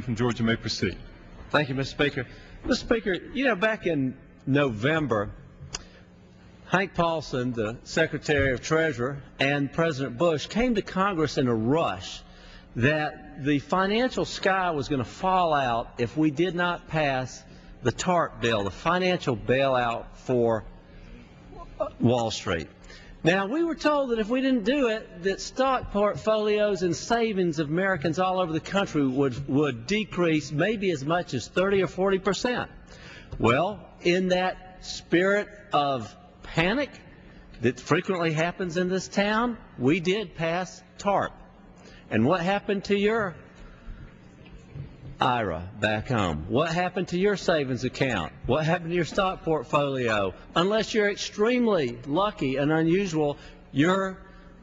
From Georgia may proceed. Thank you, Mr. Speaker. Mr. Speaker, you know, back in November, Hank Paulson, the Secretary of Treasury, and President Bush came to Congress in a rush that the financial sky was going to fall out if we did not pass the TARP bill, the financial bailout for Wall Street. Now, we were told that if we didn't do it, that stock portfolios and savings of Americans all over the country would decrease maybe as much as 30 or 40%. Well, in that spirit of panic that frequently happens in this town, we did pass TARP. And what happened to your IRA back home? What happened to your savings account? What happened to your stock portfolio? Unless you're extremely lucky and unusual, your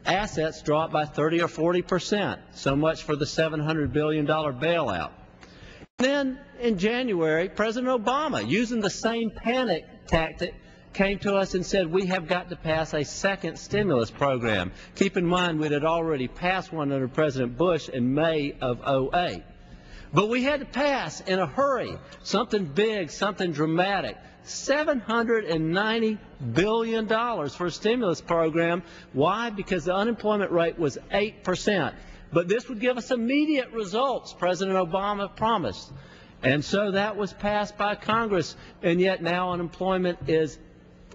assets dropped by 30 or 40%. So much for the $700 billion bailout. Then in January, President Obama, using the same panic tactic, came to us and said we have got to pass a second stimulus program. Keep in mind we had already passed one under President Bush in May of '08. But we had to pass in a hurry something big, something dramatic, $790 billion for a stimulus program. Why? Because the unemployment rate was 8%. But this would give us immediate results, President Obama promised. And so that was passed by Congress, and yet now unemployment is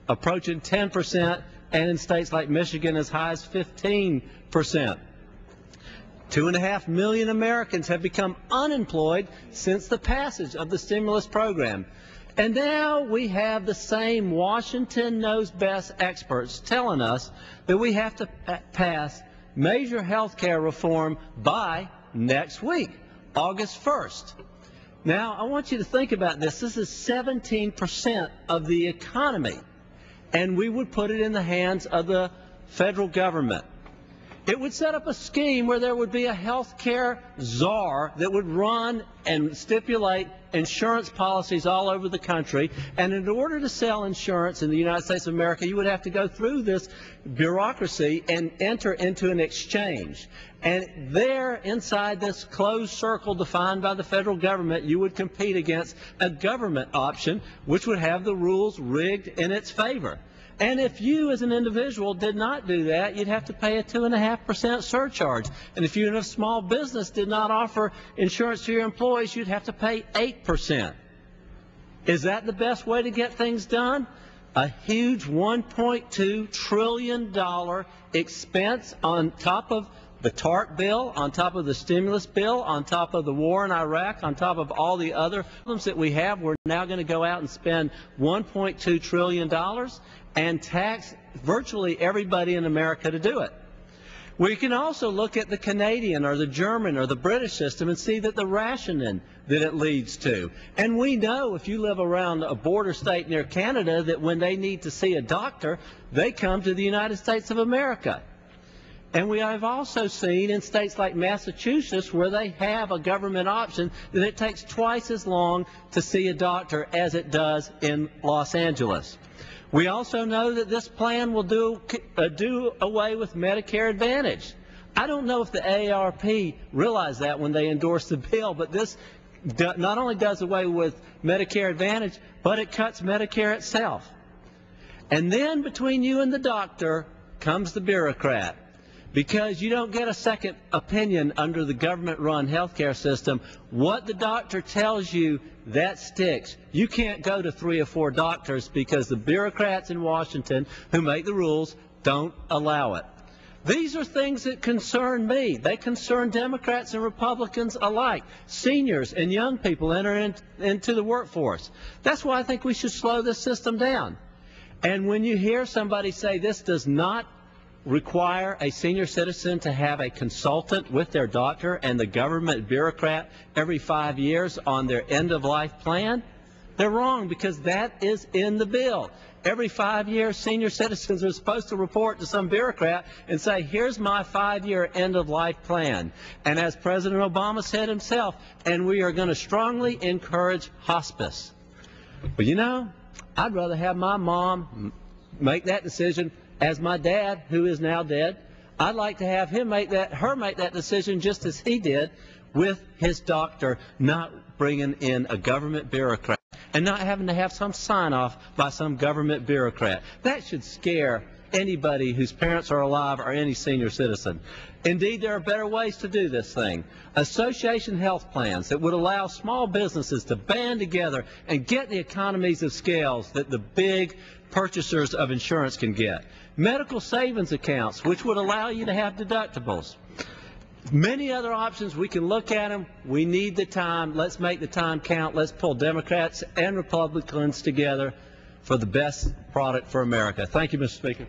approaching 10%, and in states like Michigan as high as 15%. 2.5 million Americans have become unemployed since the passage of the stimulus program. And now we have the same Washington knows best experts telling us that we have to pass major health care reform by next week, August 1st. Now, I want you to think about this. This is 17% of the economy, and we would put it in the hands of the federal government. It would set up a scheme where there would be a health care czar that would run and stipulate insurance policies all over the country. And in order to sell insurance in the United States of America, you would have to go through this bureaucracy and enter into an exchange. And there, inside this closed circle defined by the federal government, you would compete against a government option which would have the rules rigged in its favor. And if you as an individual did not do that, you'd have to pay a 2.5% surcharge. And if you in a small business did not offer insurance to your employees, you'd have to pay 8%. Is that the best way to get things done? A huge $1.2 trillion expense on top of the TARP bill, on top of the stimulus bill, on top of the war in Iraq, on top of all the other problems that we have. We're now going to go out and spend $1.2 trillion and tax virtually everybody in America to do it. We can also look at the Canadian or the German or the British system and see that the rationing that it leads to. And we know if you live around a border state near Canada that when they need to see a doctor, they come to the United States of America. And we have also seen in states like Massachusetts where they have a government option that it takes twice as long to see a doctor as it does in Los Angeles. We also know that this plan will do away with Medicare Advantage. I don't know if the AARP realized that when they endorsed the bill, but this not only does away with Medicare Advantage, but it cuts Medicare itself. And then between you and the doctor comes the bureaucrat. Because you don't get a second opinion under the government-run healthcare system. What the doctor tells you, that sticks. You can't go to 3 or 4 doctors because the bureaucrats in Washington who make the rules don't allow it. These are things that concern me. They concern Democrats and Republicans alike. Seniors and young people enter into the workforce. That's why I think we should slow this system down. And when you hear somebody say this does not require a senior citizen to have a consultant with their doctor and the government bureaucrat every 5 years on their end-of-life plan, they're wrong because that is in the bill. Every 5 years, senior citizens are supposed to report to some bureaucrat and say, here's my 5-year end-of-life plan. And as President Obama said himself, and we are going to strongly encourage hospice. But you know, I'd rather have my mom make that decision as my dad, who is now dead. I'd like to have him her make that decision just as he did with his doctor, not bringing in a government bureaucrat and not having to have some sign-off by some government bureaucrat. That should scare anybody whose parents are alive or any senior citizen. Indeed, there are better ways to do this thing. Association health plans that would allow small businesses to band together and get the economies of scales that the big purchasers of insurance can get. Medical savings accounts, which would allow you to have deductibles. Many other options. We can look at them. We need the time. Let's make the time count. Let's pull Democrats and Republicans together for the best product for America. Thank you, Mr. Speaker.